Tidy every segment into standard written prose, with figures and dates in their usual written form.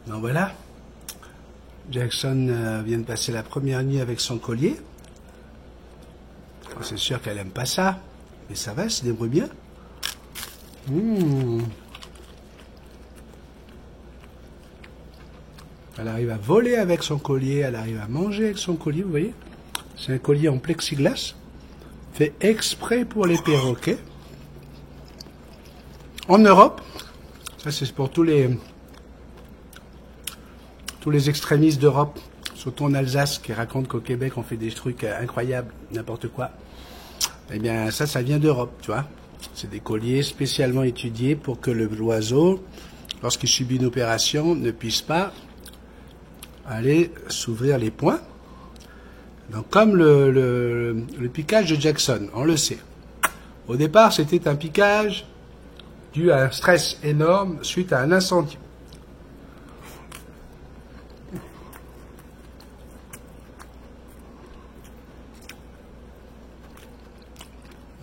Donc voilà, Jackson vient de passer la première nuit avec son collier. C'est sûr qu'elle aime pas ça, mais ça va, elle se débrouille bien. Elle arrive à voler avec son collier, elle arrive à manger avec son collier, vous voyez. C'est un collier en plexiglas, fait exprès pour les perroquets. En Europe, ça c'est pour tous les extrémistes d'Europe, surtout en Alsace, qui racontent qu'au Québec on fait des trucs incroyables, n'importe quoi. Eh bien ça vient d'Europe, tu vois. C'est des colliers spécialement étudiés pour que l'oiseau, lorsqu'il subit une opération, ne puisse pas aller s'ouvrir les poings. Donc comme le piquage de Jackson, on le sait. Au départ, c'était un piquage dû à un stress énorme suite à un incendie.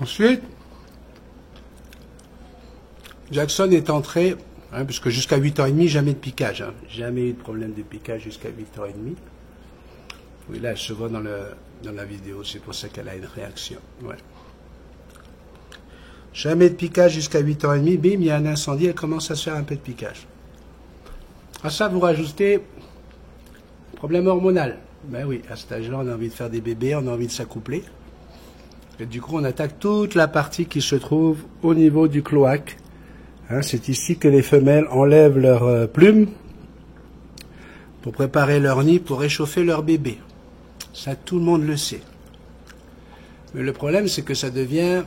Ensuite, Jackson est entré, puisque jusqu'à 8h30, jamais de piquage. Jamais eu de problème de piquage jusqu'à 8h30. Oui, là, elle se voit dans la vidéo, c'est pour ça qu'elle a une réaction. Ouais. Jamais de piquage jusqu'à 8h30, bim, il y a un incendie, elle commence à se faire un peu de piquage. À ça, vous rajoutez problème hormonal. Ben oui, à cet âge-là, on a envie de faire des bébés, on a envie de s'accoupler. Et du coup, on attaque toute la partie qui se trouve au niveau du cloaque. C'est ici que les femelles enlèvent leurs plumes pour préparer leur nid, pour réchauffer leur bébé. Ça, tout le monde le sait. Mais le problème, c'est que ça devient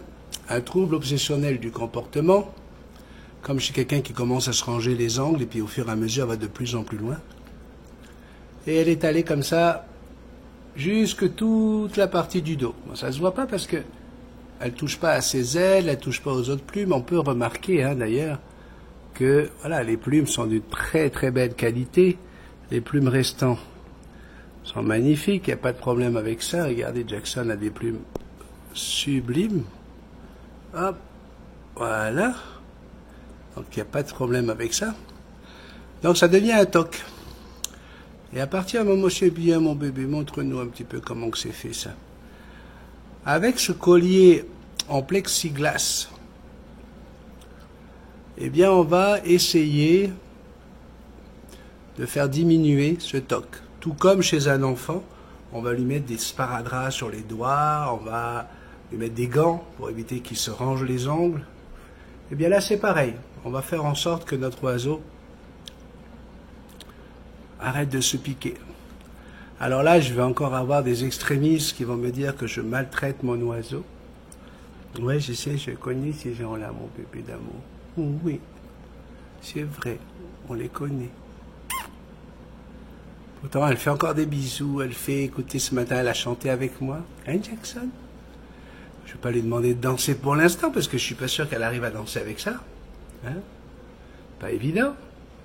un trouble obsessionnel du comportement, comme chez quelqu'un qui commence à se ranger les angles, et puis au fur et à mesure, elle va de plus en plus loin. Et elle est allée comme ça, jusque toute la partie du dos. Bon, ça se voit pas parce que elle touche pas à ses ailes, elle touche pas aux autres plumes. On peut remarquer, d'ailleurs, que voilà, les plumes sont d'une très très belle qualité. Les plumes restantes sont magnifiques, il n'y a pas de problème avec ça. Regardez, Jackson a des plumes sublimes. Hop, voilà. Donc il n'y a pas de problème avec ça. Donc ça devient un toc. Et à partir du moment, c'est bien mon bébé, montre-nous un petit peu comment que c'est fait ça. Avec ce collier en plexiglas, eh bien on va essayer de faire diminuer ce toc. Tout comme chez un enfant, on va lui mettre des sparadraps sur les doigts, on va lui mettre des gants pour éviter qu'il se range les ongles. Eh bien là c'est pareil, on va faire en sorte que notre oiseau arrête de se piquer. Alors là, je vais encore avoir des extrémistes qui vont me dire que je maltraite mon oiseau. Oui, je sais, je connais ces gens-là, mon bébé d'amour. Oui, c'est vrai, on les connaît. Pourtant, elle fait encore des bisous, elle fait, écoutez, ce matin, elle a chanté avec moi. Hein, Jackson? Je ne vais pas lui demander de danser pour l'instant, parce que je ne suis pas sûr qu'elle arrive à danser avec ça. Pas évident.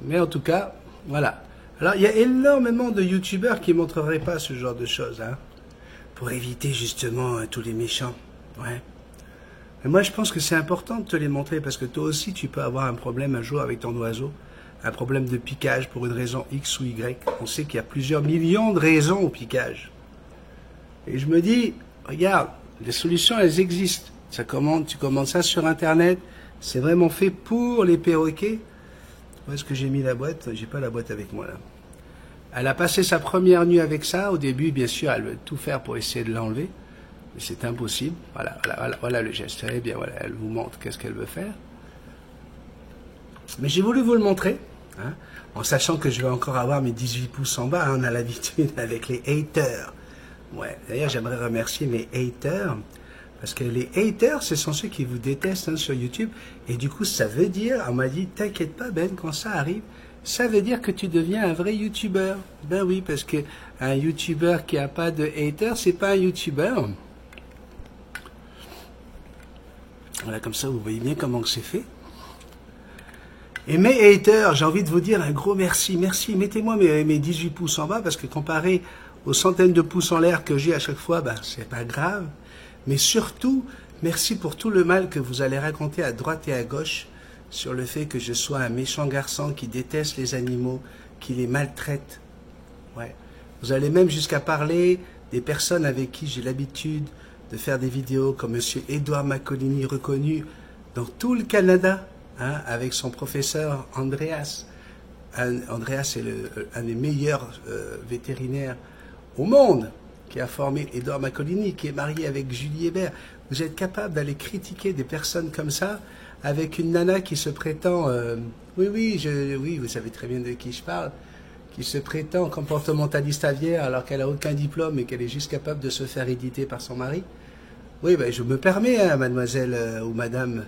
Mais en tout cas, voilà. Alors, il y a énormément de youtubeurs qui ne montreraient pas ce genre de choses, pour éviter justement tous les méchants. Ouais. Mais moi, je pense que c'est important de te les montrer, parce que toi aussi, tu peux avoir un problème un jour avec ton oiseau, un problème de piquage pour une raison X ou Y. On sait qu'il y a plusieurs millions de raisons au piquage. Et je me dis, regarde, les solutions, elles existent. Tu commandes ça sur Internet, c'est vraiment fait pour les perroquets. Où est-ce que j'ai mis la boîte? J'ai pas la boîte avec moi là. Elle a passé sa première nuit avec ça. Au début, bien sûr, elle veut tout faire pour essayer de l'enlever. Mais c'est impossible. Voilà le geste. Très bien, voilà, elle vous montre qu'est-ce qu'elle veut faire. Mais j'ai voulu vous le montrer, en sachant que je vais encore avoir mes 18 pouces en bas. On a l'habitude avec les haters. Ouais. D'ailleurs, j'aimerais remercier mes haters. Parce que les haters, ce sont ceux qui vous détestent sur YouTube. Et du coup, ça veut dire, on m'a dit, t'inquiète pas Ben, quand ça arrive, ça veut dire que tu deviens un vrai YouTuber. Ben oui, parce que un YouTuber qui n'a pas de haters, c'est pas un YouTuber. Voilà, comme ça, vous voyez bien comment c'est fait. Et mes haters, j'ai envie de vous dire un gros merci. Merci, mettez-moi mes 18 pouces en bas, parce que comparé aux centaines de pouces en l'air que j'ai à chaque fois, ben, c'est pas grave. Mais surtout, merci pour tout le mal que vous allez raconter à droite et à gauche sur le fait que je sois un méchant garçon qui déteste les animaux, qui les maltraite. Ouais. Vous allez même jusqu'à parler des personnes avec qui j'ai l'habitude de faire des vidéos, comme M. Edouard Macolini, reconnu dans tout le Canada, hein, avec son professeur Andreas. Andreas est un des meilleurs vétérinaires au monde, qui a formé Edouard Macolini, qui est marié avec Julie Hébert. Vous êtes capable d'aller critiquer des personnes comme ça, avec une nana qui se prétend, oui, vous savez très bien de qui je parle, qui se prétend comportementaliste aviaire alors qu'elle n'a aucun diplôme et qu'elle est juste capable de se faire éditer par son mari. Oui, ben, je me permets, hein, mademoiselle ou madame,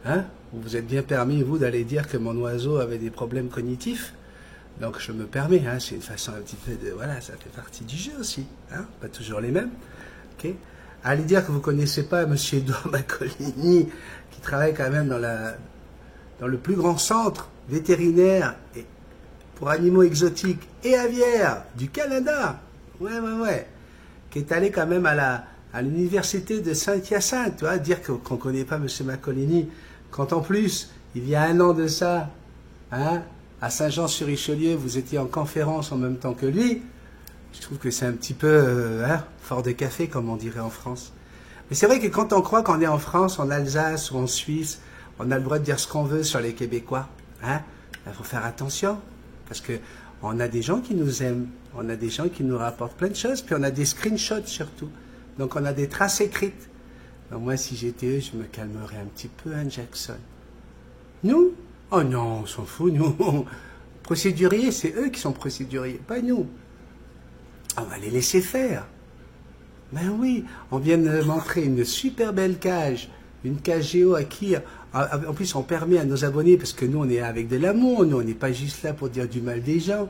hein, vous êtes bien permis, vous, d'aller dire que mon oiseau avait des problèmes cognitifs. Donc je me permets, hein, c'est une façon un petit peu de... Voilà, ça fait partie du jeu aussi, hein, pas toujours les mêmes. Okay. Allez dire que vous ne connaissez pas M. Edouard Macolini, qui travaille quand même dans le plus grand centre vétérinaire et pour animaux exotiques et aviaires du Canada. Ouais. Qui est allé quand même à l'université de Saint-Hyacinthe, tu vois, dire qu'on ne connaît pas M. Macolini, quand en plus, il y a un an de ça, hein, à Saint-Jean-sur-Richelieu, vous étiez en conférence en même temps que lui. Je trouve que c'est un petit peu fort de café, comme on dirait en France. Mais c'est vrai que quand on croit qu'on est en France, en Alsace ou en Suisse, on a le droit de dire ce qu'on veut sur les Québécois. Hein? Il faut faire attention, parce que on a des gens qui nous aiment, on a des gens qui nous rapportent plein de choses, puis on a des screenshots surtout. Donc on a des traces écrites. Donc moi, si j'étais eux, je me calmerais un petit peu, hein, Jackson. Nous? Oh non, on s'en fout, nous. Procéduriers, c'est eux qui sont procéduriers, pas nous. On va les laisser faire. Ben oui, on vient de montrer une super belle cage, une cage géo à qui, en plus on permet à nos abonnés, parce que nous on est avec de l'amour, nous on n'est pas juste là pour dire du mal des gens,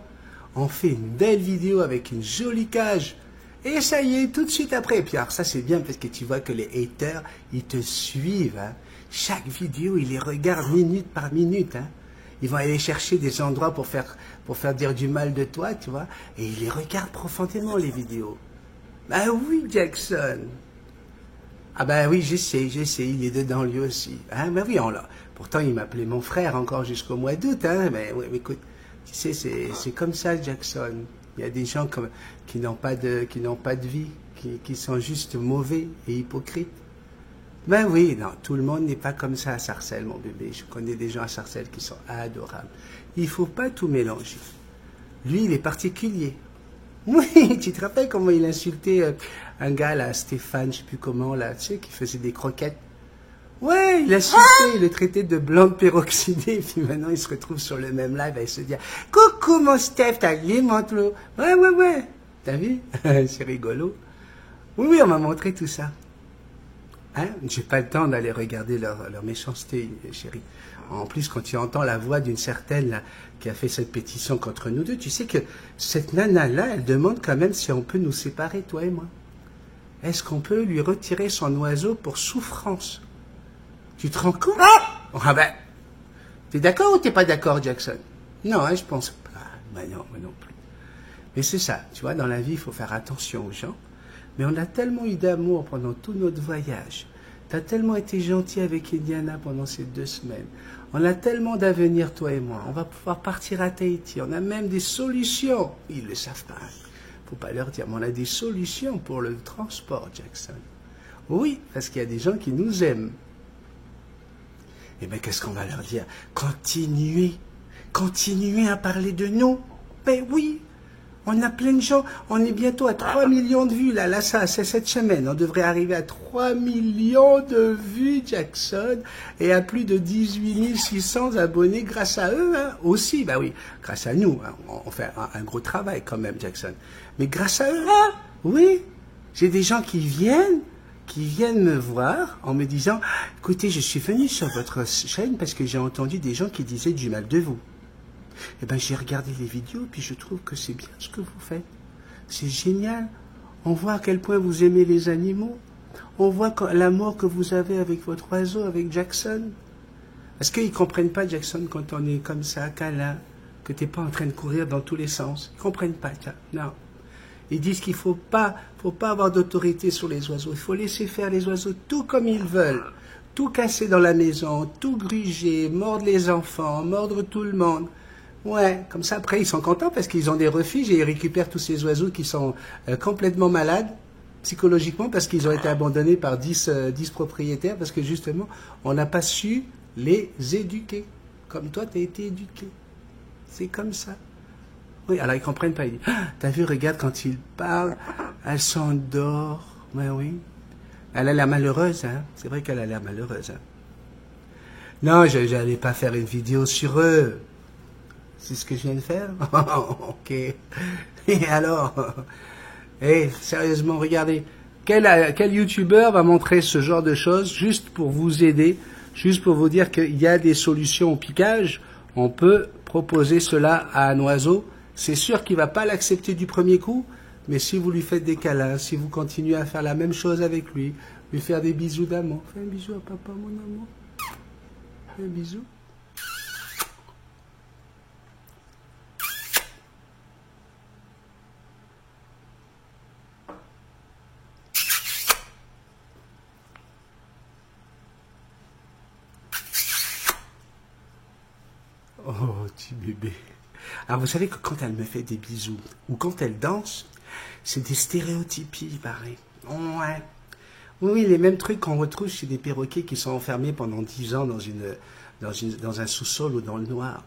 on fait une belle vidéo avec une jolie cage, et ça y est, tout de suite après. Et puis alors ça c'est bien parce que tu vois que les haters, ils te suivent, hein. Chaque vidéo, ils les regardent minute par minute, hein. Ils vont aller chercher des endroits pour faire dire du mal de toi, tu vois, et ils les regardent profondément, les vidéos. Ben oui, Jackson. Ah ben oui, j'essaie, il est dedans lui aussi. Hein, ben oui, pourtant il m'appelait mon frère encore jusqu'au mois d'août, hein, mais oui, écoute, tu sais, c'est comme ça, Jackson. Il y a des gens qui n'ont pas de vie, qui sont juste mauvais et hypocrites. Ben oui, non, tout le monde n'est pas comme ça à Sarcelles, mon bébé. Je connais des gens à Sarcelles qui sont adorables. Il ne faut pas tout mélanger. Lui, il est particulier. Oui, tu te rappelles comment il insultait un gars, là, Stéphane, je ne sais plus comment, là, tu sais, qui faisait des croquettes. Ouais, il insultait, il le traitait de blonde peroxydée, et puis maintenant, il se retrouve sur le même live, et il se dit « Coucou, mon Steph, t'as vu, Mantelot ?»« Ouais. T'as vu? C'est rigolo. » Oui, on m'a montré tout ça. Hein? J'ai pas le temps d'aller regarder leur méchanceté, chérie. En plus, quand tu entends la voix d'une certaine là, qui a fait cette pétition contre nous deux, tu sais que cette nana-là, elle demande quand même si on peut nous séparer, toi et moi. Est-ce qu'on peut lui retirer son oiseau pour souffrance? Tu te rends compte? Ah ben, t'es d'accord ou t'es pas d'accord, Jackson? Non, hein, je pense pas. Ben non, moi non plus. Mais c'est ça, tu vois, dans la vie, il faut faire attention aux gens. Mais on a tellement eu d'amour pendant tout notre voyage. Tu as tellement été gentil avec Indiana pendant ces 2 semaines. On a tellement d'avenir, toi et moi. On va pouvoir partir à Tahiti. On a même des solutions. Ils ne le savent pas. Faut pas leur dire. Mais on a des solutions pour le transport, Jackson. Oui, parce qu'il y a des gens qui nous aiment. Eh bien, qu'est-ce qu'on va leur dire? Continuez à parler de nous. Ben oui. On a plein de gens, on est bientôt à 3 millions de vues, là ça, c'est cette semaine, on devrait arriver à 3 millions de vues, Jackson, et à plus de 18 600 abonnés grâce à eux, hein, aussi, bah oui, grâce à nous, hein, on fait un gros travail quand même, Jackson, mais grâce à eux, hein, oui, j'ai des gens qui viennent me voir en me disant, écoutez, je suis venu sur votre chaîne parce que j'ai entendu des gens qui disaient du mal de vous. Eh bien, j'ai regardé les vidéos, puis je trouve que c'est bien ce que vous faites. C'est génial. On voit à quel point vous aimez les animaux. On voit l'amour que vous avez avec votre oiseau, avec Jackson. Parce qu'ils ne comprennent pas, Jackson, quand on est comme ça, câlin, que tu n'es pas en train de courir dans tous les sens. Ils ne comprennent pas ça. Non. Ils disent qu'il ne faut pas avoir d'autorité sur les oiseaux. Il faut laisser faire les oiseaux tout comme ils veulent. tout casser dans la maison, tout gruger, mordre les enfants, mordre tout le monde. Ouais, comme ça après ils sont contents parce qu'ils ont des refuges et ils récupèrent tous ces oiseaux qui sont complètement malades psychologiquement parce qu'ils ont été abandonnés par 10 propriétaires parce que justement on n'a pas su les éduquer. Comme toi, tu as été éduqué. C'est comme ça. Oui, alors ils comprennent pas. Ils disent, ah, t'as vu, regarde, quand il parle, elle s'endort. Ben oui. Elle a l'air malheureuse, hein. C'est vrai qu'elle a l'air malheureuse, hein. Non, je n'allais pas faire une vidéo sur eux. C'est ce que je viens de faire. Ok. Et alors? Sérieusement, regardez. Quel youtubeur va montrer ce genre de choses juste pour vous aider, juste pour vous dire qu'il y a des solutions au piquage? On peut proposer cela à un oiseau. C'est sûr qu'il ne va pas l'accepter du premier coup, mais si vous lui faites des câlins, si vous continuez à faire la même chose avec lui, lui faire des bisous d'amour. Fais un bisou à papa, mon amour. Fais un bisou. Oh, petit bébé. Alors, vous savez que quand elle me fait des bisous, ou quand elle danse, c'est des stéréotypies, pareil. Ouais. Oui, les mêmes trucs qu'on retrouve chez des perroquets qui sont enfermés pendant 10 ans dans un sous-sol ou dans le noir.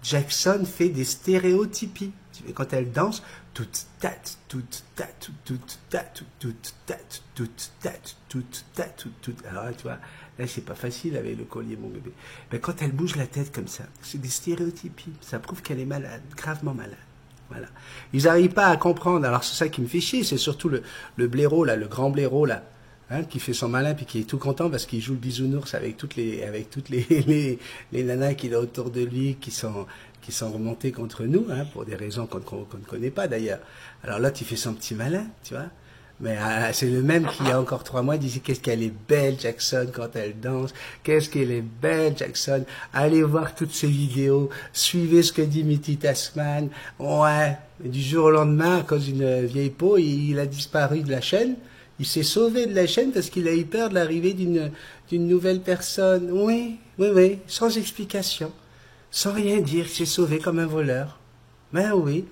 Jackson fait des stéréotypies. Quand elle danse, toute tate, toute tate, toute tate, toute tate, toute tate, toute tate, toute. Alors, tu vois, là, c'est pas facile avec le collier, mon bébé. Mais quand elle bouge la tête comme ça, c'est des stéréotypies. Ça prouve qu'elle est malade, gravement malade. Voilà. Ils n'arrivent pas à comprendre. Alors, c'est ça qui me fait chier. C'est surtout le blaireau, là, le grand blaireau, là. Hein, qui fait son malin puis qui est tout content parce qu'il joue le bisounours avec toutes les les nanas qu'il a autour de lui qui sont remontées contre nous, hein, pour des raisons qu'on ne connaît pas d'ailleurs. Alors l'autre il fait son petit malin, tu vois. Mais c'est le même qui il y a encore 3 mois disait qu'est-ce qu'elle est belle Jackson quand elle danse, qu'est-ce qu'elle est belle Jackson. Allez voir toutes ces vidéos, suivez ce que dit Mitty Tasman. Ouais, du jour au lendemain à cause d'une vieille peau il a disparu de la chaîne. Il s'est sauvé de la chaîne parce qu'il a eu peur de l'arrivée d'une nouvelle personne. Oui, sans explication, sans rien dire, il s'est sauvé comme un voleur. Ben oui,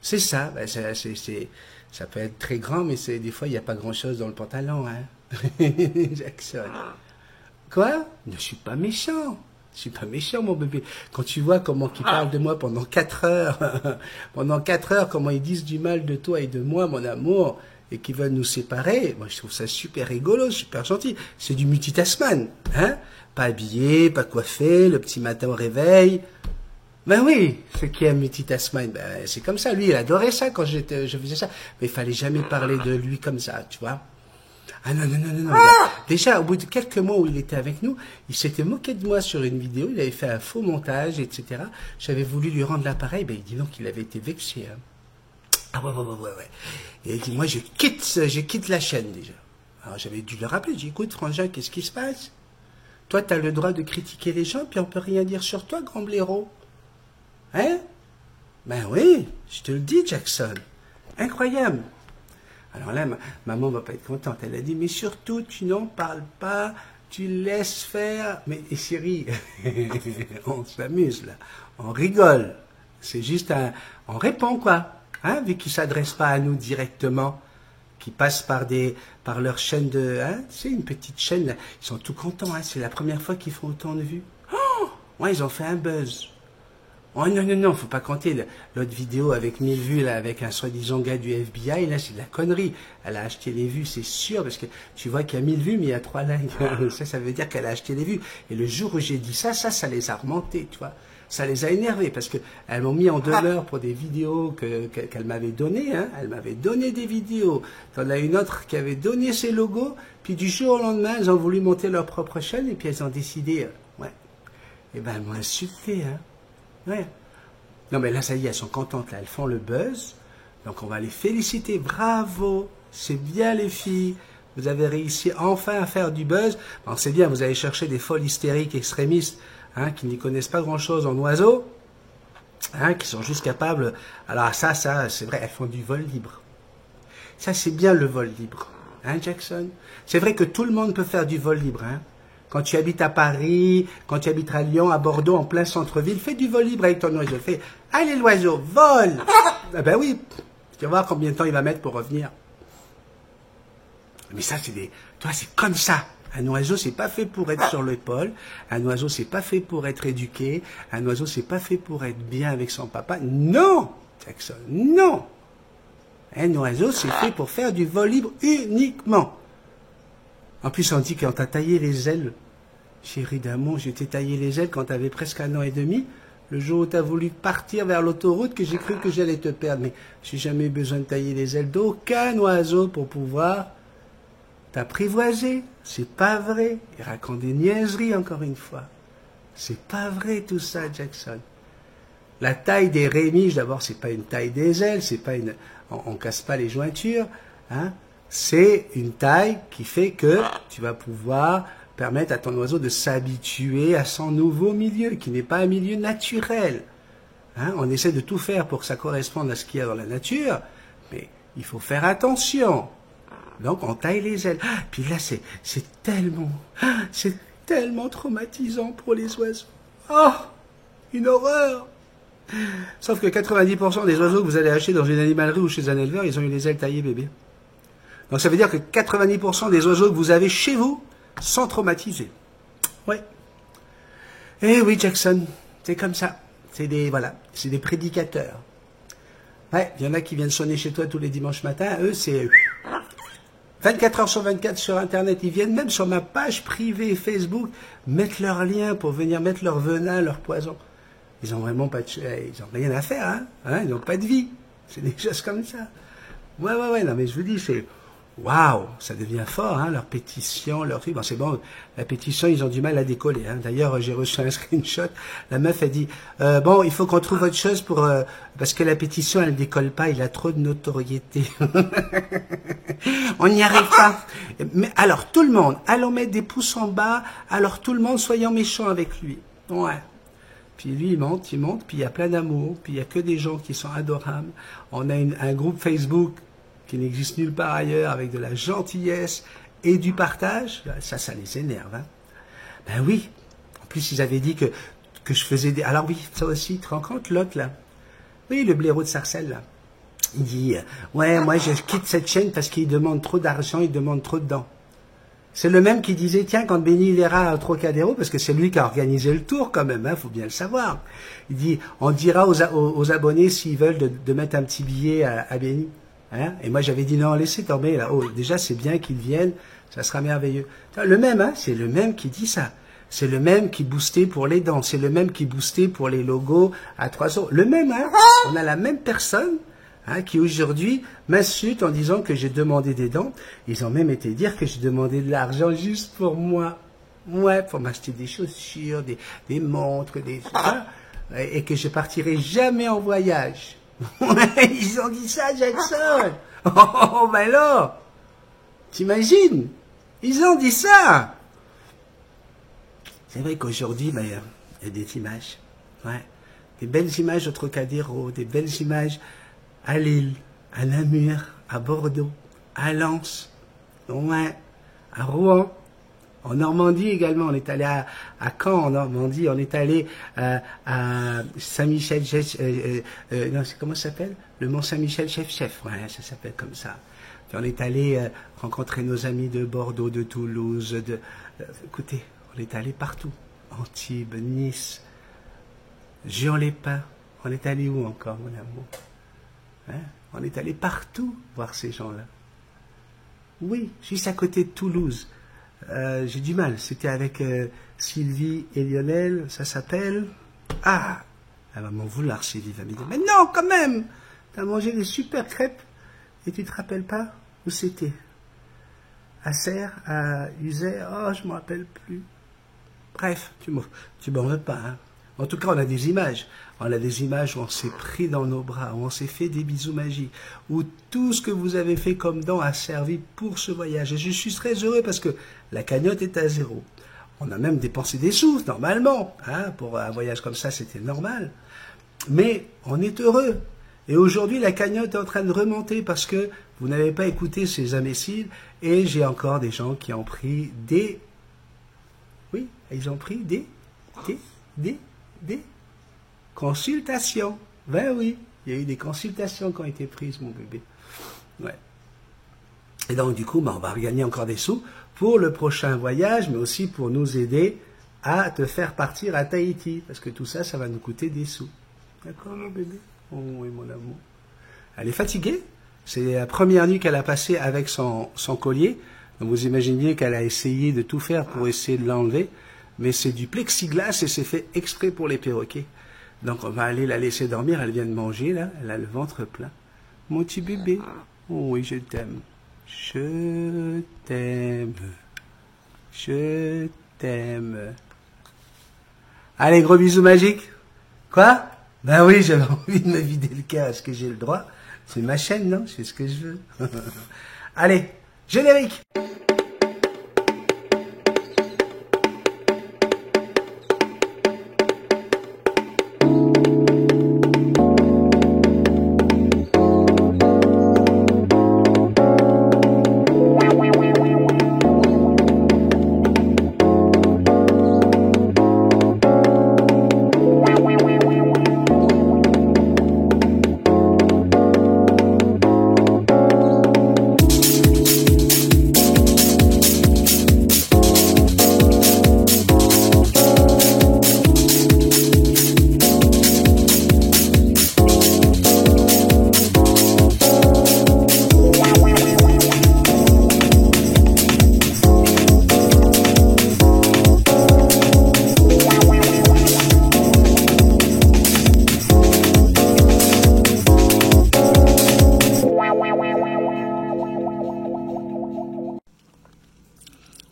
c'est ça. Ben ça peut être très grand, mais des fois, il n'y a pas grand-chose dans le pantalon, hein. Jackson. Quoi? Je ne suis pas méchant. Je suis pas méchant, mon bébé. Quand tu vois comment ils parlent de moi pendant 4 heures, pendant 4 heures, comment ils disent du mal de toi et de moi, mon amour, et qui veulent nous séparer, moi je trouve ça super rigolo, super gentil. C'est du Mitty Tasman, hein? Pas habillé, pas coiffé, le petit matin au réveil. Ben oui, ce qui aime Mitty Tasman, ben c'est comme ça. Lui, il adorait ça quand je faisais ça. Mais il fallait jamais parler de lui comme ça, tu vois. Ah non. Déjà, au bout de quelques mois où il était avec nous, il s'était moqué de moi sur une vidéo, il avait fait un faux montage, etc. J'avais voulu lui rendre l'appareil, ben il dit non qu'il avait été vexé, hein. Ah ouais. Et il dit, moi, je quitte la chaîne, déjà. Alors, j'avais dû le rappeler. J'ai dit, écoute, Frangin, qu'est-ce qui se passe? Toi, tu as le droit de critiquer les gens, puis on peut rien dire sur toi, grand blaireau. Hein? Ben oui, je te le dis, Jackson. Incroyable. Alors là, maman va pas être contente. Elle a dit, mais surtout, tu n'en parles pas, tu laisses faire. Mais, et chérie, on s'amuse, là. On rigole. C'est juste on répond, quoi. Hein, vu qu'ils ne s'adressent pas à nous directement, qui passent par leur chaîne de... Hein, tu sais, une petite chaîne, là, ils sont tout contents, hein, c'est la première fois qu'ils font autant de vues. Oh, ouais, ils ont fait un buzz. Oh non, faut pas compter l'autre vidéo avec 1000 vues, là, avec un soi-disant gars du FBI, là, c'est de la connerie. Elle a acheté les vues, c'est sûr, parce que tu vois qu'il y a 1000 vues, mais il y a 3 likes. Ça veut dire qu'elle a acheté les vues. Et le jour où j'ai dit ça les a remontés, tu vois. Ça les a énervés parce qu'elles m'ont mis en demeure pour des vidéos qu'elle m'avait données. Hein. Elle m'avait donné des vidéos. T'en as une autre qui avait donné ses logos. Puis du jour au lendemain, elles ont voulu monter leur propre chaîne et puis elles ont décidé, ouais. Et ben elles m'ont insulté. Hein. Ouais. Non mais là, ça y est, elles sont contentes. Là. Elles font le buzz. Donc on va les féliciter. Bravo. C'est bien les filles. Vous avez réussi enfin à faire du buzz. Alors c'est bien, vous allez chercher des folles hystériques extrémistes. Hein, qui n'y connaissent pas grand-chose en oiseaux, hein, qui sont juste capables... Alors ça, c'est vrai, elles font du vol libre. Ça, c'est bien le vol libre. Hein, Jackson? C'est vrai que tout le monde peut faire du vol libre. Hein. Quand tu habites à Paris, quand tu habites à Lyon, à Bordeaux, en plein centre-ville, fais du vol libre avec ton oiseau. Fais, allez l'oiseau, vole. Ah ben oui, tu vas voir combien de temps il va mettre pour revenir. Mais ça, toi, c'est comme ça. Un oiseau, c'est pas fait pour être sur l'épaule. Un oiseau, c'est pas fait pour être éduqué. Un oiseau, c'est pas fait pour être bien avec son papa. Non, Jackson, non. Un oiseau, c'est fait pour faire du vol libre uniquement. En plus, on dit qu'on t'a taillé les ailes. Chérie d'amour, je t'ai taillé les ailes quand tu avais presque 1 an et demi. Le jour où tu as voulu partir vers l'autoroute, que j'ai cru que j'allais te perdre. Mais j'ai jamais eu besoin de tailler les ailes d'aucun oiseau pour pouvoir t'apprivoiser. C'est pas vrai. Il raconte des niaiseries, encore une fois. C'est pas vrai tout ça, Jackson. La taille des rémiges, d'abord, c'est pas une taille des ailes, c'est pas une... On casse pas les jointures, hein. C'est une taille qui fait que tu vas pouvoir permettre à ton oiseau de s'habituer à son nouveau milieu, qui n'est pas un milieu naturel. Hein, on essaie de tout faire pour que ça corresponde à ce qu'il y a dans la nature, mais il faut faire attention. Donc on taille les ailes. Ah, puis là, c'est tellement traumatisant pour les oiseaux. Oh, une horreur. Sauf que 90% des oiseaux que vous allez acheter dans une animalerie ou chez un éleveur, ils ont eu les ailes taillées bébé. Donc ça veut dire que 90% des oiseaux que vous avez chez vous sont traumatisés. Oui. Eh oui, Jackson, c'est comme ça. C'est des prédicateurs. Ouais, il y en a qui viennent sonner chez toi tous les dimanches matins. Eux, c'est 24 heures sur 24 sur Internet. Ils viennent même sur ma page privée Facebook mettre leurs liens pour venir mettre leur venin, leur poison. Ils ont vraiment pas ils ont rien à faire, hein, ils n'ont pas de vie. C'est des choses comme ça. Ouais, non, mais je vous dis, c'est, waouh, ça devient fort, hein, leur pétition, leur truc. Bon, c'est bon, la pétition, ils ont du mal à décoller, hein. D'ailleurs, j'ai reçu un screenshot. La meuf a dit, bon, il faut qu'on trouve autre chose parce que la pétition, elle décolle pas, il a trop de notoriété. On n'y arrive pas. Mais alors, tout le monde, allons mettre des pouces en bas, alors tout le monde, soyons méchants avec lui. Ouais. Puis lui, il monte, puis il y a plein d'amour, puis il n'y a que des gens qui sont adorables. On a un groupe Facebook qui n'existe nulle part ailleurs, avec de la gentillesse et du partage. Ça les énerve. Hein. Ben oui. En plus, ils avaient dit que je faisais des... Alors oui, ça aussi, tu te rends compte, l'autre, là? Oui, le blaireau de Sarcelles, là. Il dit, ouais, moi, je quitte cette chaîne parce qu'il demande trop d'argent, il demande trop de dents. C'est le même qui disait, tiens, quand Benny ira à Trocadéro, parce que c'est lui qui a organisé le tour quand même, hein, faut bien le savoir. Il dit, on dira aux abonnés s'ils veulent de mettre un petit billet à Benny. Hein. Et moi j'avais dit, non, laissez tomber, là. Oh, déjà c'est bien qu'ils viennent, ça sera merveilleux. Le même, hein, c'est le même qui dit ça. C'est le même qui boostait pour les dents, c'est le même qui boostait pour les logos à 3 euros. Le même, hein, on a la même personne. Hein, qui aujourd'hui m'insultent en disant que j'ai demandé des dents. Ils ont même été dire que j'ai demandé de l'argent juste pour moi. Ouais, pour m'acheter des chaussures, des montres, et que je partirai jamais en voyage. Ils ont dit ça, Jackson. Oh, ben là, t'imagines? Ils ont dit ça. C'est vrai qu'aujourd'hui, ben, il y a des images. Ouais. Des belles images au Trocadéro, des belles images à Lille, à Namur, à Bordeaux, à Lens, ouais, à Rouen, en Normandie également. On est allé à Caen, en Normandie. On est allé à Saint-Michel, non, comment ça s'appelle? Le Mont Saint-Michel Chef, ouais, ça s'appelle comme ça. Puis on est allé rencontrer nos amis de Bordeaux, de Toulouse, écoutez, on est allé partout. Antibes, Nice, Juan-les-Pins. On est allé où encore, mon amour? Hein? On est allé partout voir ces gens-là. Oui, juste à côté de Toulouse. J'ai du mal. C'était avec Sylvie et Lionel, ça s'appelle... Ah, elle va m'en vouloir, Sylvie va me dire, mais non, quand même, t'as mangé des super crêpes et tu te rappelles pas où c'était? À Serres, à Uzès, oh, je me rappelle plus. Bref, tu m'en veux pas, hein. En tout cas, on a des images. On a des images où on s'est pris dans nos bras, où on s'est fait des bisous magiques, où tout ce que vous avez fait comme don a servi pour ce voyage. Et je suis très heureux parce que la cagnotte est à 0. On a même dépensé des sous, normalement. Hein, pour un voyage comme ça, c'était normal. Mais on est heureux. Et aujourd'hui, la cagnotte est en train de remonter parce que vous n'avez pas écouté ces imbéciles. Et j'ai encore des gens qui ont pris des Oui, ils ont pris des consultations. Ben oui, il y a eu des consultations qui ont été prises, mon bébé. Ouais. Et donc, du coup, ben, on va regagner encore des sous pour le prochain voyage, mais aussi pour nous aider à te faire partir à Tahiti. Parce que tout ça, ça va nous coûter des sous. D'accord, mon bébé? Oh oui, mon amour. Elle est fatiguée. C'est la première nuit qu'elle a passée avec son collier. Donc, vous imaginez qu'elle a essayé de tout faire pour essayer de l'enlever. Mais c'est du plexiglas et c'est fait exprès pour les perroquets. Donc, on va aller la laisser dormir. Elle vient de manger, là. Elle a le ventre plein. Mon petit bébé. Oh oui, je t'aime. Je t'aime. Je t'aime. Allez, gros bisous magiques. Quoi? Ben oui, j'avais envie de me vider le cœur. Est-ce que j'ai le droit? C'est ma chaîne, non? Je fais ce que je veux. Allez, générique!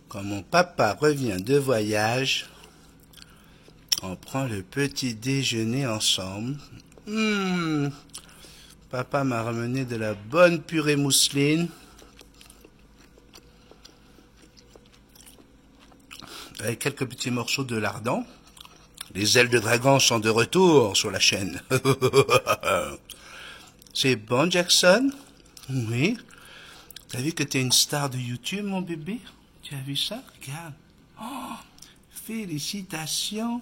Quand mon papa revient de voyage, on prend le petit déjeuner ensemble. Papa m'a ramené de la bonne purée mousseline avec quelques petits morceaux de lardon. Les ailes de dragon sont de retour sur la chaîne. C'est bon, Jackson? Oui. T'as vu que t'es une star de YouTube, mon bébé? Tu as vu ça? Regarde. Oh, félicitations.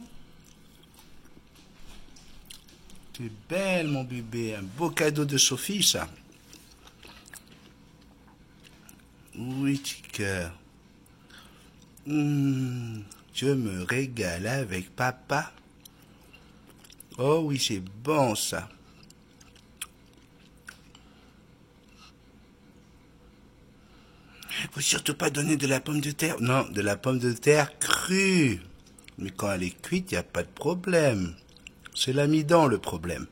T'es belle, mon bébé. Un beau cadeau de Sophie, ça. Oui, petit cœur. Je me régale avec papa. Oh oui, c'est bon, ça. Faut surtout pas donner de la pomme de terre. Non, de la pomme de terre crue. Mais quand elle est cuite, il n'y a pas de problème. C'est l'amidon le problème.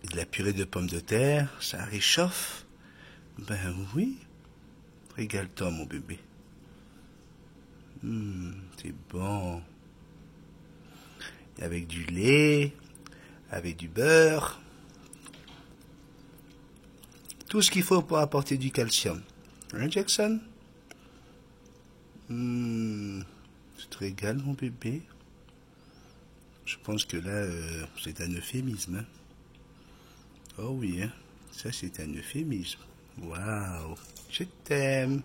Et de la purée de pommes de terre, ça réchauffe. Ben oui. Régale-toi, mon bébé. C'est bon. Et avec du lait, avec du beurre. Tout ce qu'il faut pour apporter du calcium. Hein, Jackson? Tu te régales, mon bébé? Je pense que là, c'est un euphémisme. Hein? Oh oui, hein? Ça c'est un euphémisme. Waouh! Je t'aime!